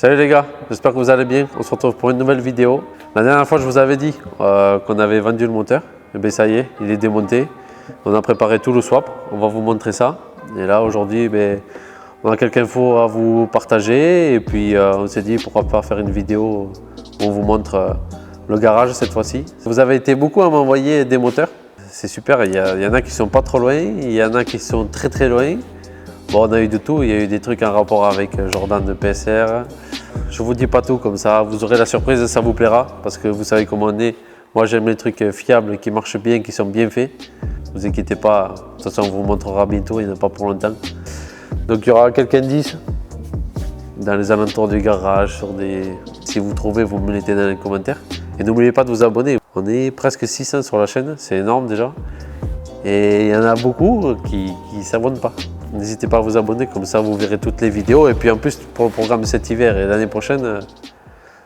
Salut les gars, j'espère que vous allez bien. On se retrouve pour une nouvelle vidéo. La dernière fois, je vous avais dit qu'on avait vendu le moteur. Et bien ça y est, il est démonté. On a préparé tout le swap. On va vous montrer ça. Et là, aujourd'hui, on a quelques infos à vous partager. Et puis, on s'est dit pourquoi pas faire une vidéo où on vous montre le garage cette fois-ci. Vous avez été beaucoup à m'envoyer des moteurs. C'est super, il y en a qui sont pas trop loin, il y en a qui sont très loin. Bon, on a eu de tout, il y a eu des trucs en rapport avec Jordan de PSR. Je vous dis pas tout comme ça, vous aurez la surprise, ça vous plaira parce que vous savez comment on est. Moi j'aime les trucs fiables, qui marchent bien, qui sont bien faits. Ne vous inquiétez pas, de toute façon on vous montrera bientôt, il n'y en a pas pour longtemps. Donc il y aura quelques indices dans les alentours du garage, si vous trouvez, vous me le mettez dans les commentaires. Et n'oubliez pas de vous abonner, on est presque 600 sur la chaîne, c'est énorme déjà. Et il y en a beaucoup qui ne s'abonnent pas. N'hésitez pas à vous abonner, comme ça vous verrez toutes les vidéos. Et puis en plus, pour le programme de cet hiver et l'année prochaine,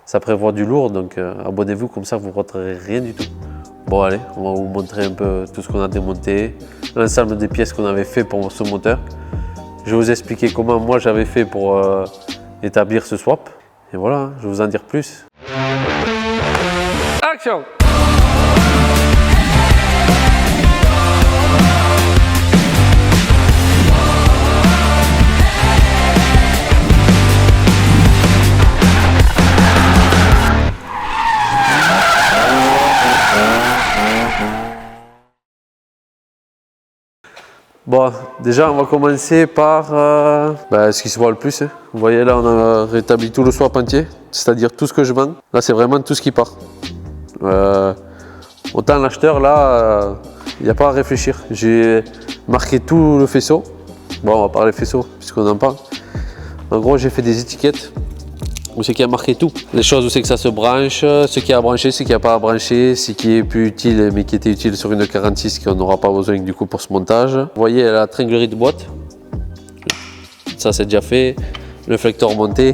ça prévoit du lourd. Donc abonnez-vous, comme ça vous ne raterez rien du tout. Bon allez, on va vous montrer un peu tout ce qu'on a démonté, l'ensemble des pièces qu'on avait fait pour ce moteur. Je vais vous expliquer comment moi j'avais fait pour établir ce swap. Et voilà, je vais vous en dire plus. Action! Bon, déjà on va commencer par ce qui se voit le plus. Hein. Vous voyez là, on a rétabli tout le swap entier, c'est-à-dire tout ce que je vends. Là, c'est vraiment tout ce qui part. Autant l'acheteur, là, il n'y a pas à réfléchir. J'ai marqué tout le faisceau. Bon, on va parler faisceau, puisqu'on en parle. En gros, j'ai fait des étiquettes où c'est qu'il y a marqué tout. Les choses où c'est que ça se branche, ce qui est à brancher, ce qui n'a pas à brancher, ce qui est plus utile mais qui était utile sur une 46 qu'on n'aura pas besoin du coup pour ce montage. Vous voyez la tringlerie de boîte, ça c'est déjà fait, le flecteur monté.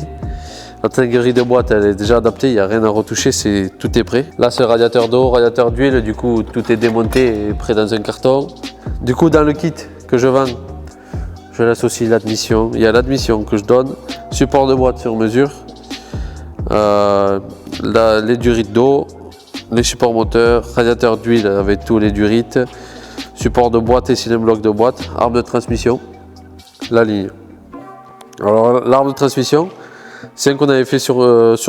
La tringlerie de boîte elle est déjà adaptée, il n'y a rien à retoucher, tout est prêt. Là c'est radiateur d'eau, radiateur d'huile, du coup tout est démonté et prêt dans un carton. Du coup dans le kit que je vends, je laisse aussi l'admission. Il y a l'admission que je donne, support de boîte sur mesure. Les durites d'eau, les supports moteurs, radiateur d'huile avec tous les durites, support de boîte et cylindre bloc de boîte, arme de transmission, la ligne. Alors l'arme de transmission, c'est un qu'on avait fait sur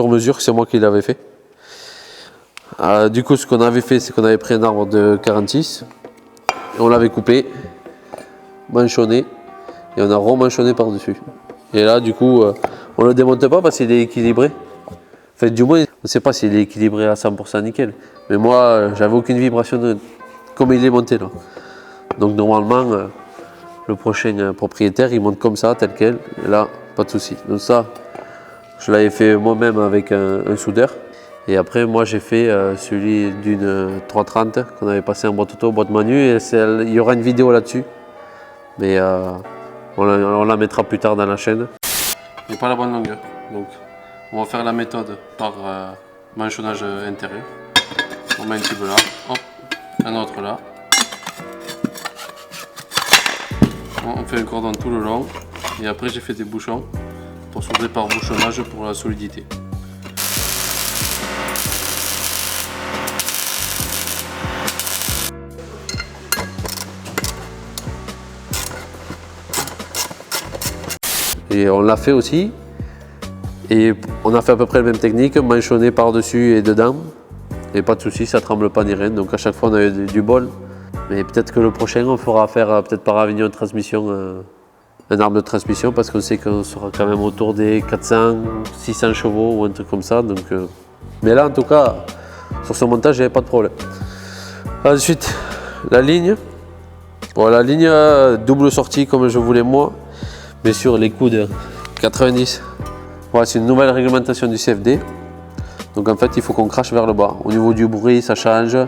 mesure, c'est moi qui l'avais fait. Du coup ce qu'on avait fait, c'est qu'on avait pris un arbre de 46 et on l'avait coupé, manchonné et on a remanchonné par dessus. Et là du coup on ne le démonte pas parce qu'il est équilibré. Enfin, du moins, on ne sait pas s'il est équilibré à 100% nickel. Mais moi, j'avais aucune vibration comme il est monté là. Donc normalement, le prochain propriétaire, il monte comme ça, tel quel. Et là, pas de souci. Donc ça, je l'avais fait moi-même avec un soudeur. Et après, moi, j'ai fait celui d'une 330 qu'on avait passé en boîte auto, boîte manu. Et il y aura une vidéo là-dessus. Mais on la mettra plus tard dans la chaîne. Il n'y a pas la bonne longueur. Donc, on va faire la méthode par manchonnage intérieur. On met un tube là, hop, un autre là. On fait un cordon tout le long. Et après j'ai fait des bouchons pour soudrer par bouchonnage pour la solidité. Et on l'a fait aussi. Et on a fait à peu près la même technique, manchonné par-dessus et dedans. Et pas de souci, ça ne tremble pas ni rien. Donc à chaque fois on a eu du bol. Mais peut-être que le prochain on fera faire peut-être par Avignon transmission, un arbre de transmission parce qu'on sait qu'on sera quand même autour des 400, 600 chevaux ou un truc comme ça. Donc, mais là en tout cas, sur ce montage, il n'y avait pas de problème. Ensuite, la ligne. Bon, la ligne double sortie comme je voulais moi. Mais sur les coudes 90. Voilà, c'est une nouvelle réglementation du CFD. Donc en fait, il faut qu'on crache vers le bas. Au niveau du bruit, ça change. Et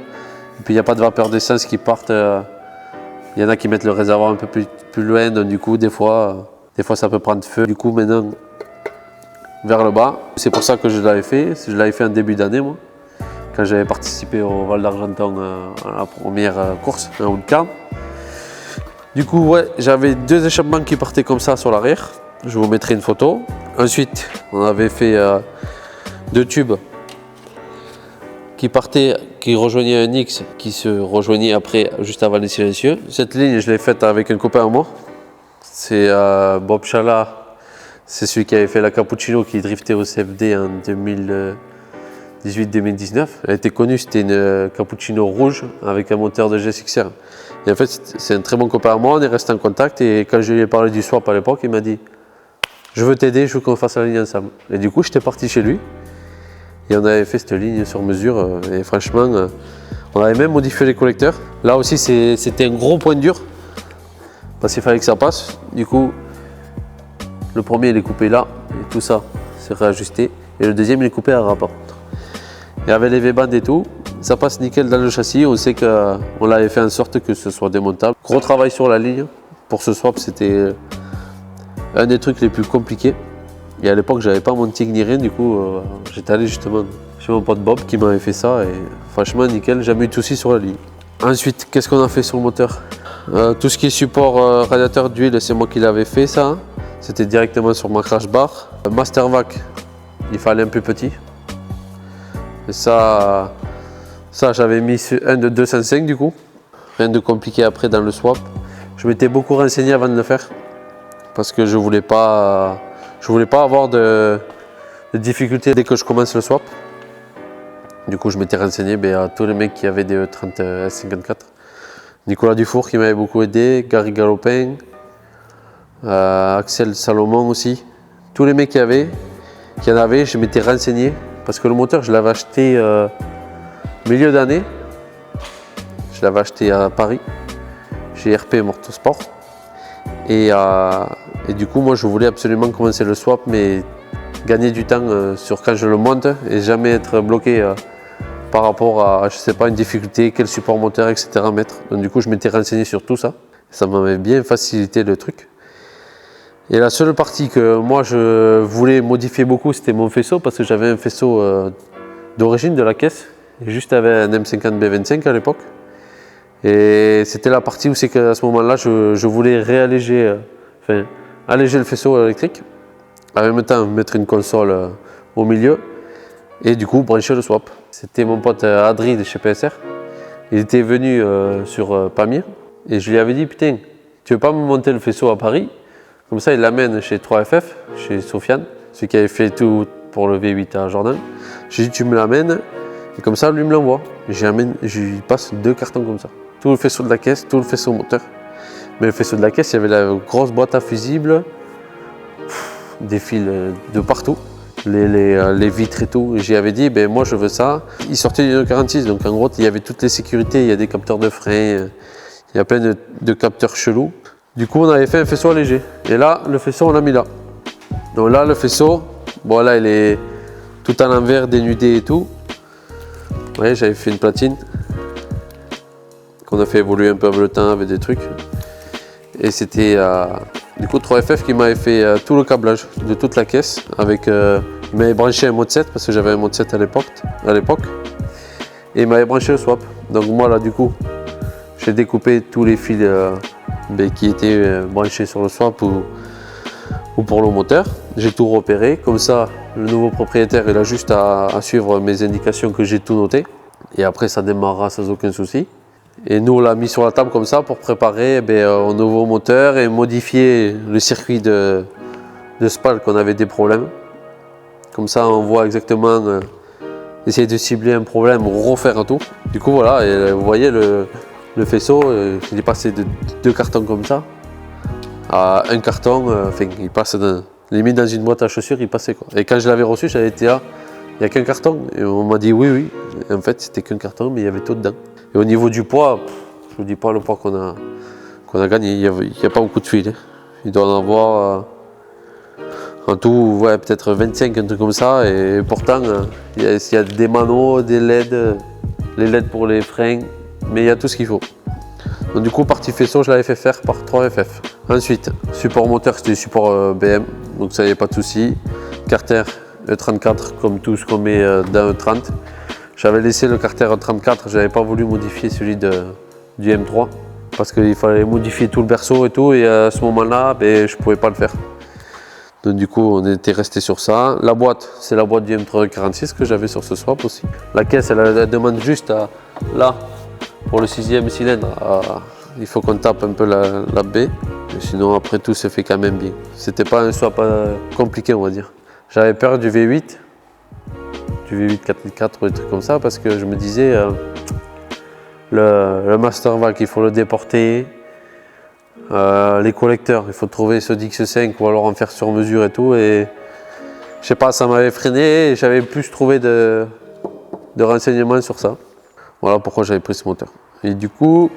puis il n'y a pas de vapeur d'essence qui partent. Il y en a qui mettent le réservoir un peu plus loin. Donc du coup, des fois, ça peut prendre feu. Du coup, maintenant, vers le bas. C'est pour ça que je l'avais fait. Je l'avais fait en début d'année, moi. Quand j'avais participé au Val d'Argenton à la première course, en haut de Carme. Du coup, ouais, j'avais deux échappements qui partaient comme ça sur l'arrière. Je vous mettrai une photo. Ensuite, on avait fait 2 tubes qui partaient, qui rejoignaient un X, qui se rejoignait après, juste avant les silencieux. Cette ligne, je l'ai faite avec un copain à moi. C'est Bob Chala. C'est celui qui avait fait la Cappuccino qui driftait au CFD en 2018-2019. Elle était connue, c'était une Cappuccino rouge avec un moteur de GSXR. Et en fait, c'est un très bon copain à moi, on est resté en contact et quand je lui ai parlé du swap à l'époque, il m'a dit « Je veux t'aider, je veux qu'on fasse la ligne ensemble ». Et du coup, j'étais parti chez lui et on avait fait cette ligne sur mesure et franchement, on avait même modifié les collecteurs. Là aussi, c'était un gros point dur parce qu'il fallait que ça passe. Du coup, le premier, il est coupé là, et tout ça, c'est réajusté. Et le deuxième, il est coupé à rapport. Et avec les V-bands et tout, ça passe nickel dans le châssis. On sait qu'on l'avait fait en sorte que ce soit démontable. Gros travail sur la ligne. Pour ce swap, c'était un des trucs les plus compliqués. Et à l'époque, j'avais pas mon TIG ni rien. Du coup, j'étais allé justement chez mon pote Bob qui m'avait fait ça. Et franchement, nickel, jamais eu de soucis sur la ligne. Ensuite, qu'est-ce qu'on a fait sur le moteur? Tout ce qui est support radiateur d'huile, c'est moi qui l'avais fait ça. C'était directement sur ma crash bar. Master Vac, il fallait un plus petit. Et ça j'avais mis un de 205 du coup. Rien de compliqué après dans le swap. Je m'étais beaucoup renseigné avant de le faire. Parce que je voulais pas avoir de difficultés dès que je commence le swap. Du coup, je m'étais renseigné à tous les mecs qui avaient des E30 S54. Nicolas Dufour qui m'avait beaucoup aidé, Gary Galopin. Axel Salomon aussi, tous les mecs qui en avaient, je m'étais renseigné parce que le moteur je l'avais acheté milieu d'année, je l'avais acheté à Paris chez RP Motorsport et du coup moi je voulais absolument commencer le swap mais gagner du temps sur quand je le monte et jamais être bloqué par rapport à je sais pas une difficulté, quel support moteur etc. mettre. Donc du coup je m'étais renseigné sur tout ça, ça m'avait bien facilité le truc. Et la seule partie que moi je voulais modifier beaucoup, c'était mon faisceau parce que j'avais un faisceau d'origine de la caisse, et juste avec un M50B25 à l'époque. Et c'était la partie où c'est qu'à ce moment-là, je voulais alléger le faisceau électrique, en même temps mettre une console au milieu et du coup brancher le swap. C'était mon pote Adri de chez PSR. Il était venu sur Pamir et je lui avais dit putain, tu veux pas me monter le faisceau à Paris? Comme ça, il l'amène chez 3FF, chez Sofiane, celui qui avait fait tout pour le V8 à Jordan. J'ai dit, tu me l'amènes, et comme ça, lui me l'envoie. Je lui passe 2 cartons comme ça. Tout le faisceau de la caisse, tout le faisceau moteur. Mais le faisceau de la caisse, il y avait la grosse boîte à fusibles, des fils de partout, les vitres et tout. Et j'y avais dit, moi je veux ça. Il sortait du 46, donc en gros, il y avait toutes les sécurités, il y a des capteurs de frein, il y a plein de capteurs chelous. Du coup, on avait fait un faisceau léger. Et là, le faisceau, on l'a mis là. Donc là, le faisceau, bon là, il est tout à l'envers, dénudé et tout. Vous voyez, j'avais fait une platine qu'on a fait évoluer un peu avec le temps avec des trucs. Et c'était du coup 3FF qui m'avait fait tout le câblage de toute la caisse. Il m'avait branché un mode 7 parce que j'avais un mode 7 à l'époque. Et il m'avait branché le swap. Donc moi là, du coup, j'ai découpé tous les fils qui étaient branchés sur le swap ou pour le moteur. J'ai tout repéré, comme ça le nouveau propriétaire il a juste à suivre mes indications que j'ai tout noté et après ça démarrera sans aucun souci. Et nous on l'a mis sur la table comme ça pour préparer au nouveau moteur et modifier le circuit de SPAL qu'on avait des problèmes. Comme ça on voit exactement, essayer de cibler un problème ou refaire tout. Du coup voilà, et vous voyez le faisceau, il est passé de 2 cartons comme ça à un carton, il passe limite dans une boîte à chaussures, il passait quoi. Et quand je l'avais reçu, j'avais été il n'y a qu'un carton. Et on m'a dit oui. Et en fait, c'était qu'un carton, mais il y avait tout dedans. Et au niveau du poids, je ne vous dis pas le poids qu'on a gagné, il n'y a pas beaucoup de fils. Il doit en avoir en tout, peut-être 25, un truc comme ça. Et pourtant, il y a des manos, des LED, les LED pour les freins, mais il y a tout ce qu'il faut. Donc du coup, partie faisceau, je l'avais fait faire par 3FF. Ensuite, support moteur, c'était support BM, donc ça n'y avait pas de souci. Carter E34, comme tout ce qu'on met dans E30. J'avais laissé le carter E34, je n'avais pas voulu modifier celui du M3, parce qu'il fallait modifier tout le berceau et tout, et à ce moment-là, je ne pouvais pas le faire. Donc du coup, on était resté sur ça. La boîte, c'est la boîte du M346 que j'avais sur ce swap aussi. La caisse, elle demande juste là, pour le 6e cylindre, il faut qu'on tape un peu la baie. Mais sinon, après tout se fait quand même bien. C'était pas un swap compliqué, on va dire. J'avais peur du V8, du V8 4x4 ou des trucs comme ça, parce que je me disais, le master vac, il faut le déporter. Les collecteurs, il faut trouver ceux d'X5 ou alors en faire sur mesure et tout. Et je sais pas, ça m'avait freiné et j'avais plus trouvé de renseignements sur ça. Voilà pourquoi j'avais pris ce moteur. Et du coup,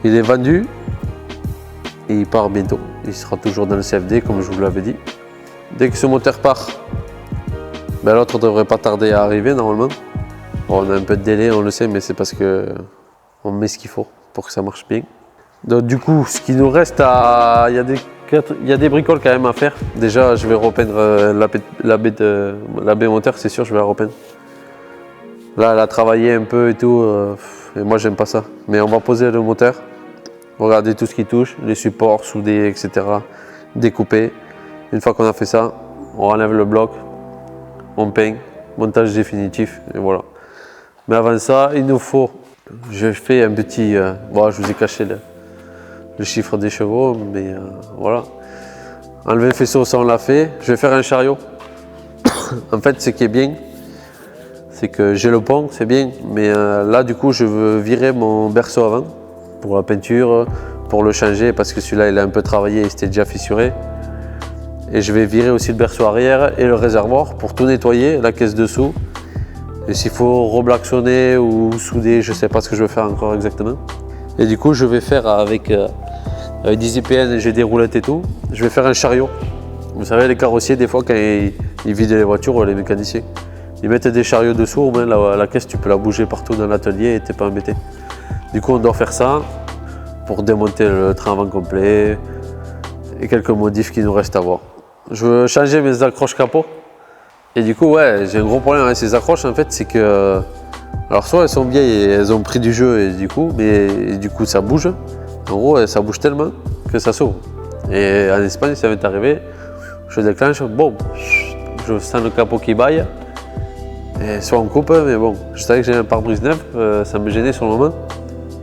il est vendu et il part bientôt. Il sera toujours dans le CFD comme je vous l'avais dit. Dès que ce moteur part, ben, l'autre ne devrait pas tarder à arriver normalement. Bon, on a un peu de délai, on le sait, mais c'est parce que on met ce qu'il faut pour que ça marche bien. Donc du coup, ce qui nous reste, il y a des bricoles quand même à faire. Déjà, je vais repeindre la baie moteur, c'est sûr, je vais la repeindre. Là, elle a travaillé un peu et tout, et moi j'aime pas ça. Mais on va poser le moteur, regarder tout ce qui touche, les supports soudés, etc. Découper. Une fois qu'on a fait ça, on enlève le bloc, on peint, montage définitif, et voilà. Mais avant ça, il nous faut, je fais un petit, bon, je vous ai caché le chiffre des chevaux, mais voilà. Enlever le faisceau, ça on l'a fait. Je vais faire un chariot. En fait, ce qui est bien, c'est que j'ai le pont, c'est bien, mais là du coup je veux virer mon berceau avant pour la peinture, pour le changer parce que celui-là il est un peu travaillé, il s'était déjà fissuré. Et je vais virer aussi le berceau arrière et le réservoir pour tout nettoyer, la caisse dessous. Et s'il faut reblacksonner ou souder, je ne sais pas ce que je vais faire encore exactement. Et du coup je vais faire avec des IPN, j'ai des roulettes et tout, je vais faire un chariot. Vous savez les carrossiers des fois quand ils vident les voitures, les mécaniciens. Ils mettent des chariots dessous, au moins la caisse tu peux la bouger partout dans l'atelier et t'es pas embêté. Du coup on doit faire ça pour démonter le train avant complet et quelques modifs qui nous restent à voir. Je veux changer mes accroches capot et du coup ouais j'ai un gros problème avec ces accroches en fait, c'est que alors soit elles sont vieilles et elles ont pris du jeu et du coup ça bouge. En gros ça bouge tellement que ça s'ouvre. Et en Espagne ça m'est arrivé, je déclenche, bon, je sens le capot qui baille. Et soit on coupe, mais bon, je savais que j'avais un pare-brise neuf, ça me gênait sur le moment.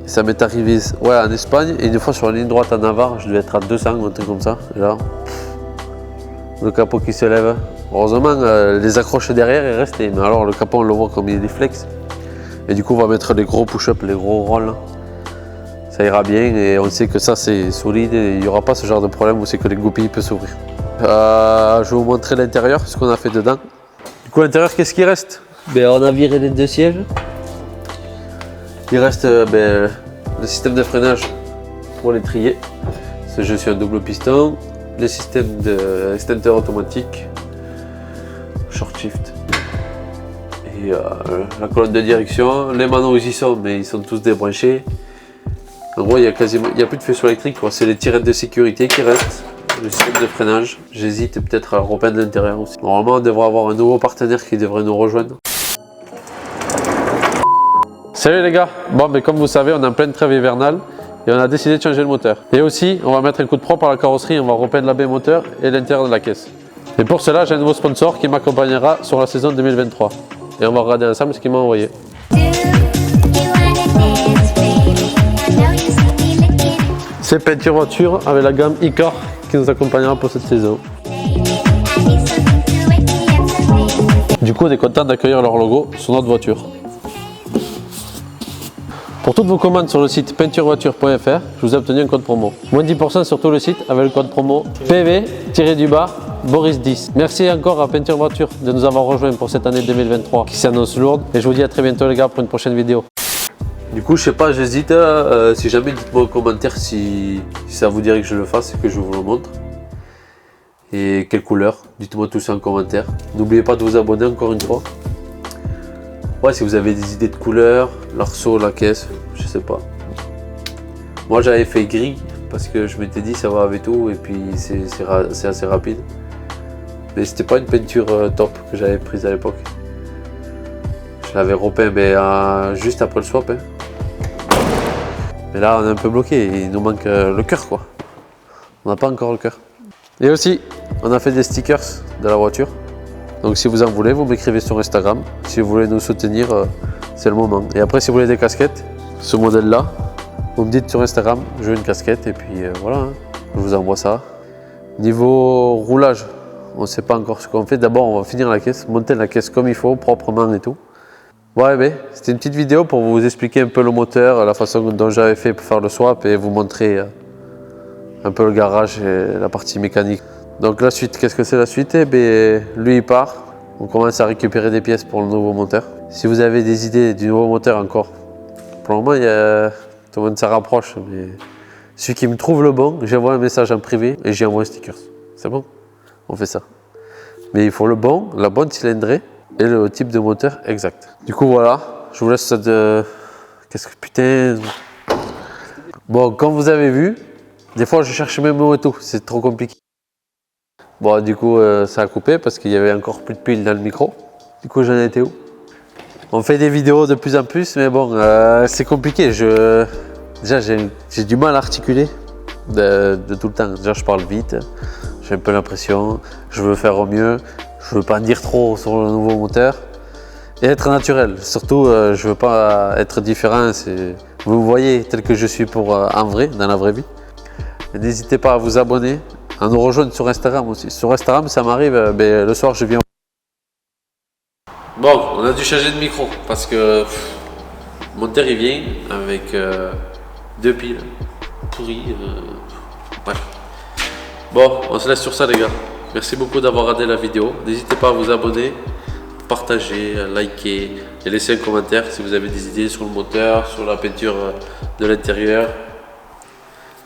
Et ça m'est arrivé ouais, en Espagne, et une fois sur la ligne droite à Navarre, je devais être à 200 ou un truc comme ça. Et là, le capot qui se lève. Heureusement, les accroches derrière est resté, mais alors le capot on le voit comme il est flex. Et du coup, on va mettre les gros push-ups, les gros rolls. Ça ira bien, et on sait que ça c'est solide, et il n'y aura pas ce genre de problème où c'est que les goupilles peuvent s'ouvrir. Je vais vous montrer l'intérieur, ce qu'on a fait dedans. Du coup, à l'intérieur, qu'est-ce qui reste? Ben, on a viré les deux sièges. Il reste le système de freinage pour les trier. Je suis un double piston. Le système d'extincteur automatique. Short shift. Et la colonne de direction. Les manos ils y sont, mais ils sont tous débranchés. En gros, il n'y a plus de faisceau électrique. C'est les tirettes de sécurité qui restent. Le système de freinage. J'hésite peut-être à repeindre l'intérieur aussi. Normalement, on devrait avoir un nouveau partenaire qui devrait nous rejoindre. Salut les gars. Bon, mais comme vous savez, on est en pleine trêve hivernale et on a décidé de changer le moteur. Et aussi, on va mettre un coup de propre à la carrosserie. On va repeindre la baie moteur et l'intérieur de la caisse. Et pour cela, j'ai un nouveau sponsor qui m'accompagnera sur la saison 2023. Et on va regarder ensemble ce qu'il m'a envoyé. C'est Peinture Voiture avec la gamme Icar qui nous accompagnera pour cette saison. Du coup, on est content d'accueillir leur logo sur notre voiture. Pour toutes vos commandes sur le site peinturevoiture.fr, je vous ai obtenu un code promo. Moins 10% sur tout le site avec le code promo PV-Boris10. Merci encore à Peinture Voiture de nous avoir rejoints pour cette année 2023 qui s'annonce lourde. Et je vous dis à très bientôt les gars pour une prochaine vidéo. Du coup, je sais pas, j'hésite. Si jamais, dites-moi en commentaire si ça vous dirait que je le fasse et que je vous le montre. Et quelle couleur, dites-moi tout ça en commentaire. N'oubliez pas de vous abonner encore une fois. Ouais, si vous avez des idées de couleurs, l'arceau, la caisse, je sais pas. Moi j'avais fait gris parce que je m'étais dit ça va avec tout et puis c'est assez rapide. Mais c'était pas une peinture top que j'avais prise à l'époque. Je l'avais repeint mais, juste après le swap. Hein. Mais là on est un peu bloqué, il nous manque le cœur quoi. On n'a pas encore le cœur. Et aussi, on a fait des stickers de la voiture. Donc si vous en voulez, vous m'écrivez sur Instagram. Si vous voulez nous soutenir, c'est le moment. Et après, si vous voulez des casquettes, ce modèle-là, vous me dites sur Instagram, je veux une casquette et puis voilà, hein, je vous envoie ça. Niveau roulage, on ne sait pas encore ce qu'on fait. D'abord, on va finir la caisse, monter la caisse comme il faut, proprement et tout. Ouais, ben, c'était une petite vidéo pour vous expliquer un peu le moteur, la façon dont j'avais fait pour faire le swap et vous montrer un peu le garage et la partie mécanique. Donc la suite, qu'est-ce que c'est la suite? Eh bien, lui il part, on commence à récupérer des pièces pour le nouveau moteur. Si vous avez des idées du nouveau moteur encore, pour le moment, tout le monde se rapproche, mais celui qui me trouve le bon, j'envoie un message en privé et j'y envoie un sticker. C'est bon? On fait ça. Mais il faut le bon, la bonne cylindrée et le type de moteur exact. Du coup voilà, je vous laisse de... Qu'est-ce que putain... Bon, comme vous avez vu, des fois je cherche mes mots et tout, c'est trop compliqué. Bon, du coup ça a coupé parce qu'il y avait encore plus de piles dans le micro. Du coup j'en étais où? On fait des vidéos de plus en plus, mais bon, c'est compliqué. Déjà j'ai du mal à articuler de tout le temps. Déjà je parle vite, j'ai un peu l'impression, je veux faire au mieux, je veux pas en dire trop sur le nouveau moteur. Et être naturel, surtout je veux pas être différent, vous me voyez tel que je suis en vrai, dans la vraie vie. N'hésitez pas à vous abonner, à nous rejoindre sur Instagram aussi. Sur Instagram ça m'arrive, le soir je viens. Bon, on a dû changer de micro parce que mon moteur il vient avec 2 piles pourries. Bref. Bon, on se laisse sur ça les gars. Merci beaucoup d'avoir regardé la vidéo. N'hésitez pas à vous abonner, partager, liker et laisser un commentaire si vous avez des idées sur le moteur, sur la peinture de l'intérieur.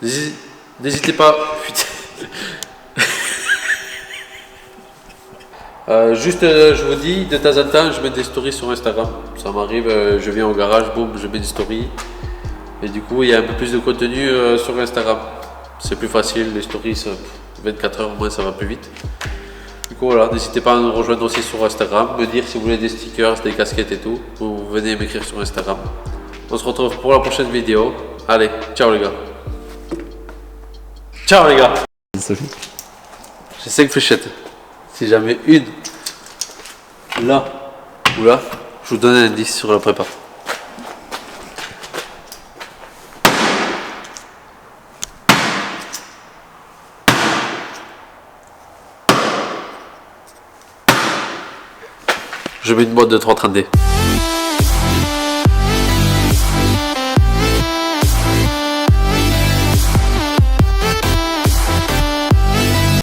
N'hésitez pas. Je vous dis, de temps en temps, je mets des stories sur Instagram. Ça m'arrive, je viens au garage, boum, je mets des stories. Et du coup, il y a un peu plus de contenu sur Instagram. C'est plus facile, les stories, 24 heures au moins, ça va plus vite. Du coup, voilà, n'hésitez pas à nous rejoindre aussi sur Instagram, me dire si vous voulez des stickers, des casquettes et tout. Vous venez m'écrire sur Instagram. On se retrouve pour la prochaine vidéo. Allez, ciao les gars. Ciao les gars. J'ai 5 fléchettes. Si jamais une, là ou là, je vous donne un indice sur la prépa. Je mets une boîte de 330D.